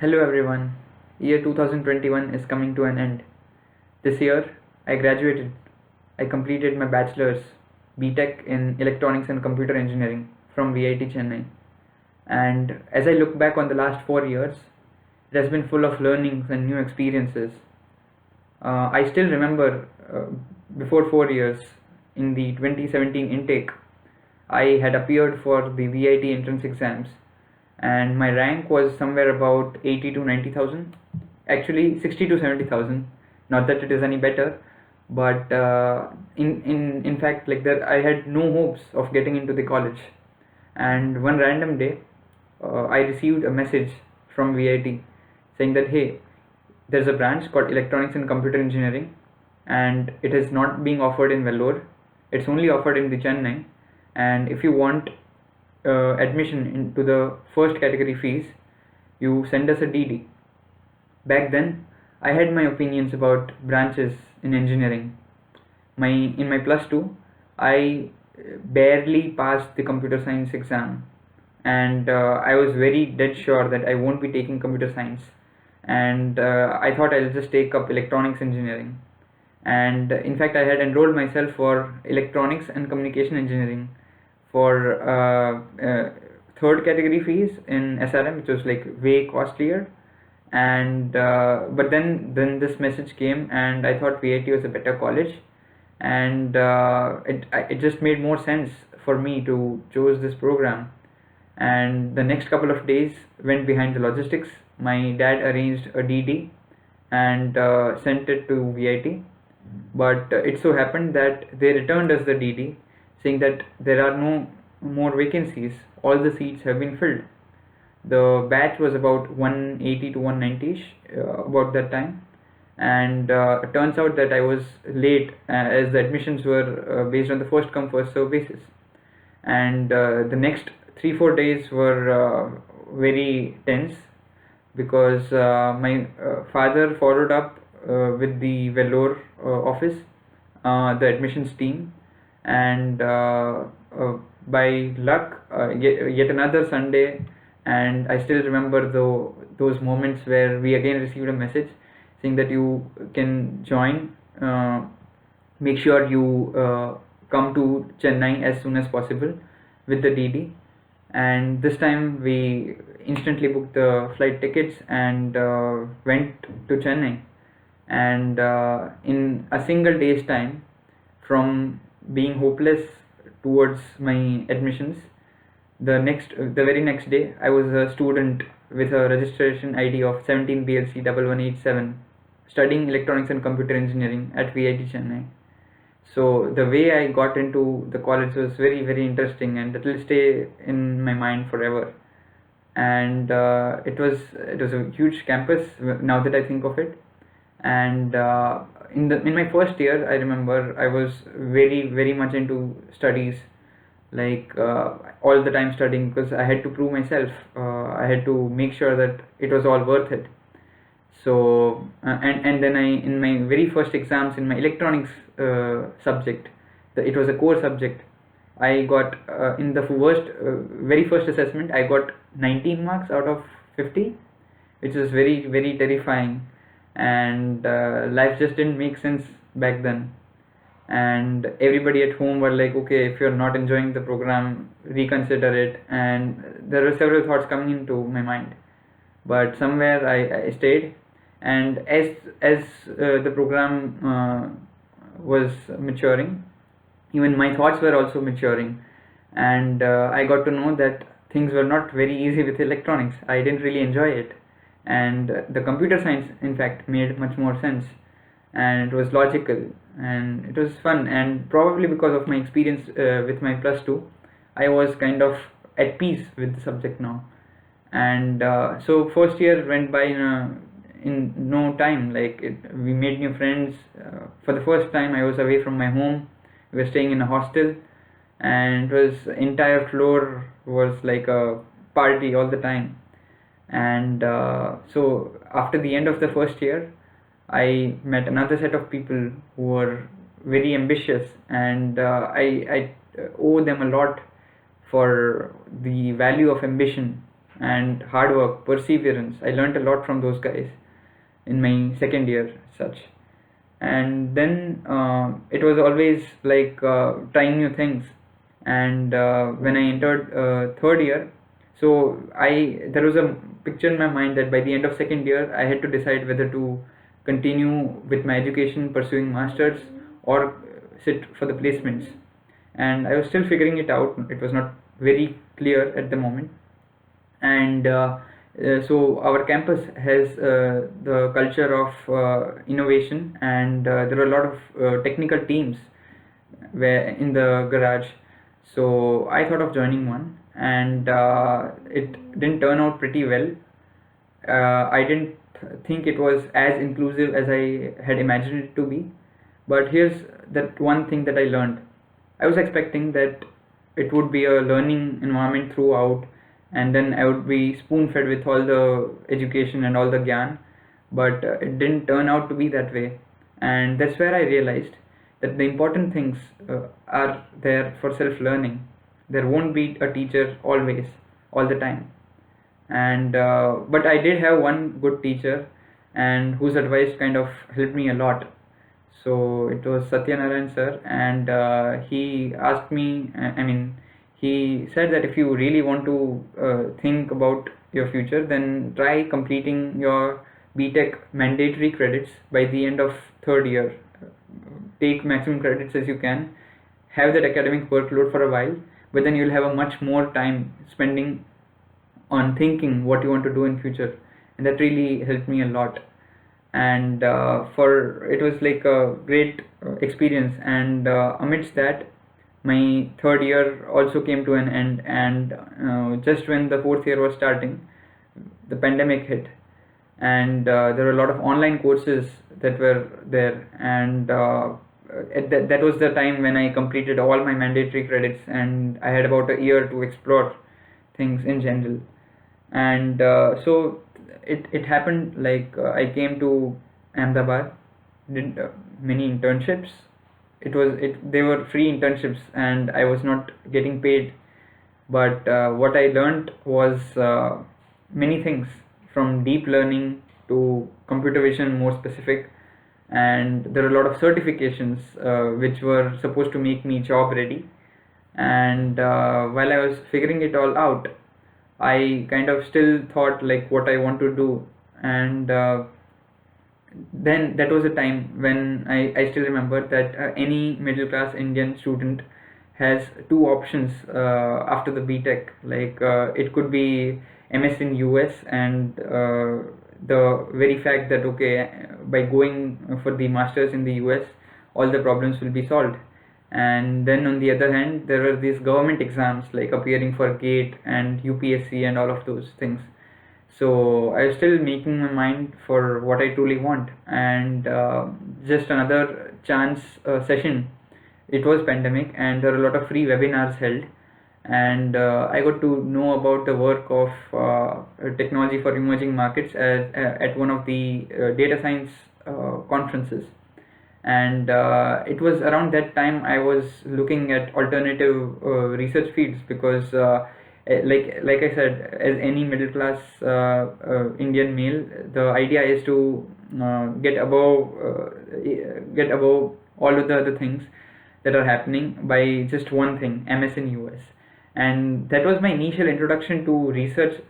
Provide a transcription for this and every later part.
Hello everyone. Year 2021 is coming to an end. This year, I graduated. I completed my bachelor's BTech in Electronics and Computer Engineering from VIT Chennai. And as I look back on the last 4 years, it has been full of learnings and new experiences. I still remember before 4 years, in the 2017 intake, I had appeared for the VIT entrance exams, and my rank was somewhere about 80 to 90,000. Actually, 60 to 70,000. Not that it is any better, but in fact, like that, I had no hopes of getting into the college. And one random day, I received a message from VIT saying that, hey, there's a branch called Electronics and Computer Engineering, and it is not being offered in Vellore. It's only offered in the Chennai, and if you want admission into the first category fees, you send us a DD. Back then, I had my opinions about branches in engineering. In my plus two, I barely passed the computer science exam, and I was very dead sure that I won't be taking computer science, and I thought I'll just take up electronics engineering. And in fact, I had enrolled myself for electronics and communication engineering for third category fees in SRM, which was like way costlier. And but then this message came, and I thought VIT was a better college, and it just made more sense for me to choose this program. And the next couple of days went behind the logistics. My dad arranged a DD and sent it to VIT, but it so happened that they returned us the DD saying that there are no more vacancies, all the seats have been filled. The batch was about 180 to 190ish about that time, and it turns out that I was late as the admissions were based on the first come first serve basis. And the next 3-4 days were very tense, because my father followed up with the Vellore office, the admissions team, and by luck, yet another Sunday, and I still remember those moments where we again received a message saying that you can join. Make sure you come to Chennai as soon as possible with the DD. And this time we instantly booked the flight tickets and went to Chennai. And in a single day's time, from being hopeless towards my admissions, the very next day, I was a student with a registration ID of 17BLC1187, studying electronics and computer engineering at VIT Chennai. So the way I got into the college was very, very interesting, and it will stay in my mind forever. And it was a huge campus now that I think of it. And in my first year, I remember I was very, very much into studies, like all the time studying, because I had to prove myself. I had to make sure that it was all worth it. So and then I, in my very first exams in my electronics subject, it was a core subject. I got in the very first assessment, I got 19 marks out of 50, which was very, very terrifying. And life just didn't make sense back then. And everybody at home were like, okay, if you're not enjoying the program, reconsider it. And there were several thoughts coming into my mind, but somewhere I stayed. And as the program was maturing, even my thoughts were also maturing. And I got to know that things were not very easy with electronics. I didn't really enjoy it, and the computer science in fact made much more sense, and it was logical, and it was fun. And probably because of my experience with my plus 2, I was kind of at peace with the subject now. And so first year went by in no time. We made new friends. For the first time, I was away from my home. We were staying in a hostel, and it was entire floor was like a party all the time. And so after the end of the first year, I met another set of people who were very ambitious, and I owe them a lot for the value of ambition and hard work, perseverance. I learned a lot from those guys in my second year, such. And then it was always like trying new things. And when I entered third year, so I there was a picture in my mind that by the end of second year I had to decide whether to continue with my education, pursuing masters, or sit for the placements. And I was still figuring it out. It was not very clear at the moment. And so our campus has the culture of innovation, and there are a lot of technical teams where in the garage. So I thought of joining one, and it didn't turn out pretty well. I didn't think it was as inclusive as I had imagined it to be. But here's that one thing that I learned. I was expecting that it would be a learning environment throughout, and then I would be spoon fed with all the education and all the gyan. But it didn't turn out to be that way. And that's where I realized that the important things are there for self learning. There won't be a teacher always, all the time. And but I did have one good teacher, and whose advice kind of helped me a lot. So it was Satyanarayan sir, and he asked me, he said that if you really want to think about your future, then try completing your BTech mandatory credits by the end of third year. Take maximum credits as you can, have that academic workload for a while, but then you'll have a much more time spending on thinking what you want to do in future. And that really helped me a lot. And for it was like a great experience. And amidst that, my third year also came to an end. And just when the fourth year was starting, the pandemic hit, and there were a lot of online courses that were there. And that was the time when I completed all my mandatory credits, and I had about a year to explore things in general. And so it happened like I came to Ahmedabad, did many internships. They were free internships, and I was not getting paid. But what I learned was many things, from deep learning to computer vision, more specific. And there are a lot of certifications which were supposed to make me job ready. And while I was figuring it all out, I kind of still thought like what I want to do. And then that was a time when I still remember that any middle class Indian student has two options after the BTech. Like it could be MS in US, and the very fact that okay, by going for the masters in the US, all the problems will be solved. And then on the other hand, there are these government exams like appearing for GATE and UPSC and all of those things. So I was still making my mind for what I truly want. And just another chance session. It was pandemic, and there were a lot of free webinars held. And I got to know about the work of technology for emerging markets at one of the data science conferences. And it was around that time I was looking at alternative research fields, because like I said, as any middle class Indian male, the idea is to get above all of the other things that are happening by just one thing, MS in US. And that was my initial introduction to research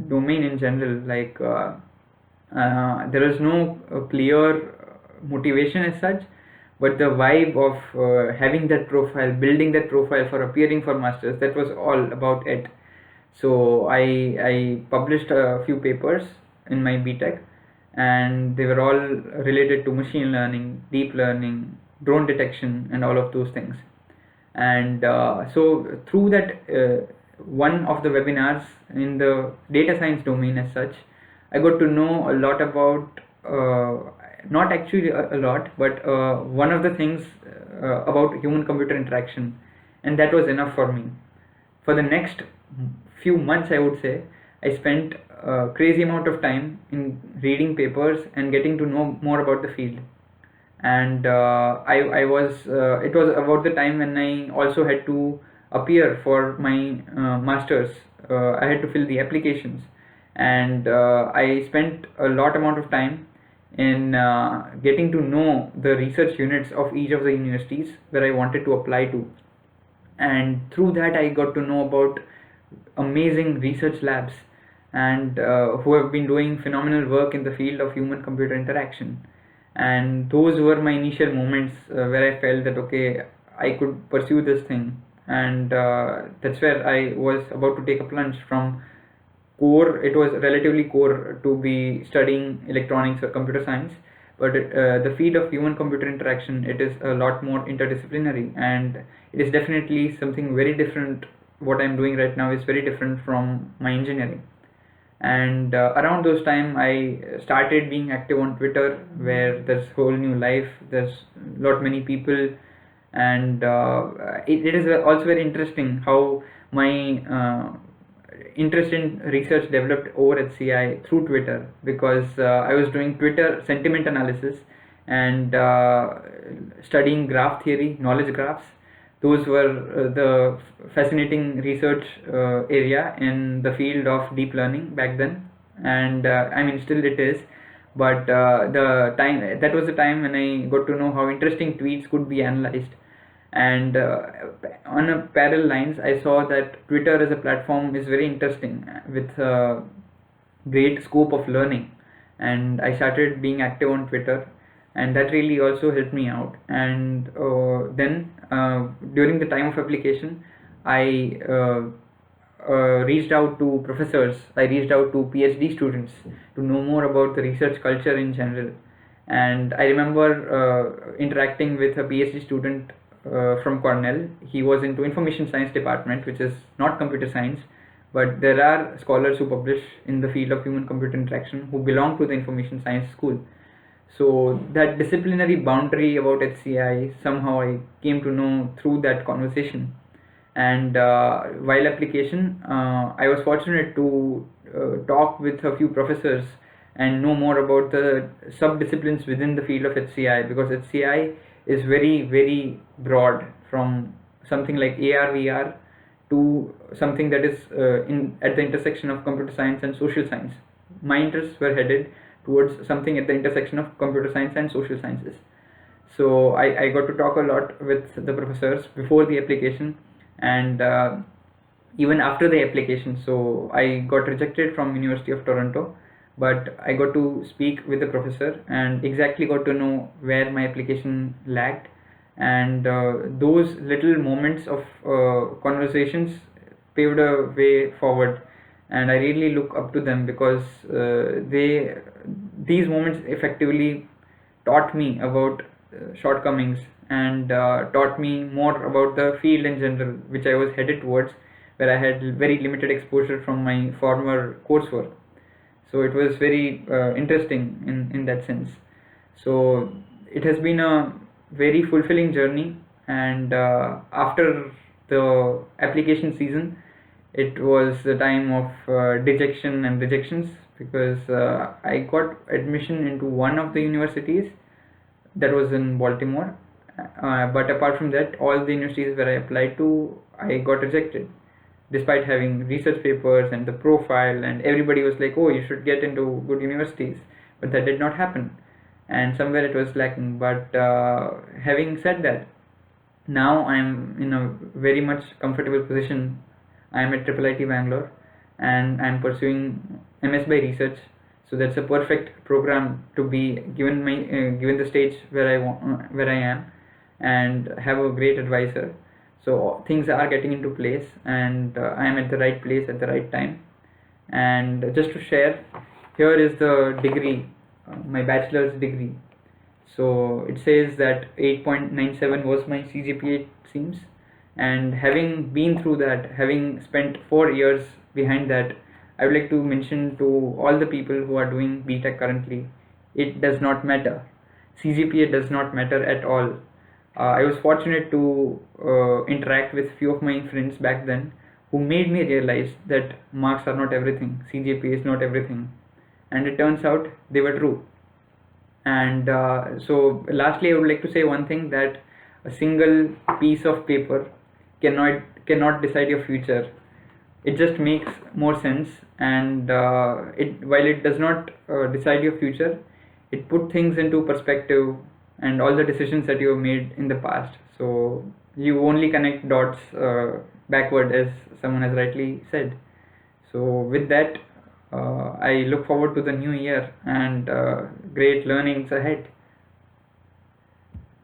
domain in general. Like there is no clear motivation as such, but the vibe of having that profile, building that profile for appearing for masters, that was all about it. So I published a few papers in my BTech, and they were all related to machine learning, deep learning, drone detection, and all of those things. And so through that one of the webinars in the data science domain as such, I got to know a lot about not actually a lot, but one of the things about human computer interaction. And that was enough for me. For the next few months, I would say, I spent a crazy amount of time in reading papers and getting to know more about the field. And I was it was about the time when I also had to appear for my masters I had to fill the applications, and I spent a lot amount of time in getting to know the research units of each of the universities where I wanted to apply to. And through that I got to know about amazing research labs, and who have been doing phenomenal work in the field of human computer interaction. And those were my initial moments where I felt that okay, I could pursue this thing. And that's where I was about to take a plunge from core. It was relatively core to be studying electronics or computer science, but the field of human computer interaction, it is a lot more interdisciplinary, and it is definitely something very different. What I'm doing right now is very different from my engineering. And around those time I started being active on Twitter, where there's whole new life, there's lot many people. And it is also very interesting how my interest in research developed over at CI through Twitter, because I was doing Twitter sentiment analysis and studying graph theory, knowledge graphs. Those were the fascinating research area in the field of deep learning back then. And I mean, still it is. But the time, that was the time when I got to know how interesting tweets could be analyzed. And on a parallel lines, I saw that Twitter as a platform is very interesting, with great scope of learning. And I started being active on Twitter, and that really also helped me out. And then during the time of application, I reached out to professors, I reached out to PhD students to know more about the research culture in general. And I remember interacting with a PhD student from Cornell. He was into information science department, which is not computer science, but there are scholars who publish in the field of human computer interaction who belong to the information science school. So that disciplinary boundary about HCI, somehow I came to know through that conversation. And while application, I was fortunate to talk with a few professors and know more about the sub-disciplines within the field of HCI, because HCI is very, very broad, from something like AR VR to something that is in at the intersection of computer science and social science. My interests were headed towards something at the intersection of computer science and social sciences. So I got to talk a lot with the professors before the application, and even after the application. So I got rejected from University of Toronto, but I got to speak with the professor and exactly got to know where my application lagged. And those little moments of conversations paved a way forward, and I really look up to them, because these moments effectively taught me about shortcomings, and taught me more about the field in general which I was headed towards, where I had very limited exposure from my former coursework. So it was very interesting in that sense. So it has been a very fulfilling journey. And after the application season, it was the time of dejection and rejections, because I got admission into one of the universities that was in Baltimore, but apart from that, all the universities where I applied to, I got rejected, despite having research papers and the profile, and everybody was like, oh, you should get into good universities. But that did not happen, and somewhere it was lacking. But having said that, now I'm in a very much comfortable position. I'm at IIIT Bangalore, and I'm pursuing MS by Research. So that's a perfect program to be given my given the stage where where I am, and have a great advisor. So things are getting into place, and I am at the right place at the right time. And just to share, here is the degree, my bachelor's degree. So it says that 8.97 was my CGPA, it seems. And having been through that, having spent 4 years behind that, I would like to mention to all the people who are doing BTech currently, it does not matter. CGPA does not matter at all. I was fortunate to interact with few of my friends back then, who made me realize that marks are not everything, CGPA is not everything. And it turns out they were true. And so lastly, I would like to say one thing, that a single piece of paper cannot decide your future. it just makes more sense. And it while it does not decide your future, it put things into perspective and all the decisions that you have made in the past. So you only connect dots backward, as someone has rightly said. So with that, I look forward to the new year and great learnings ahead.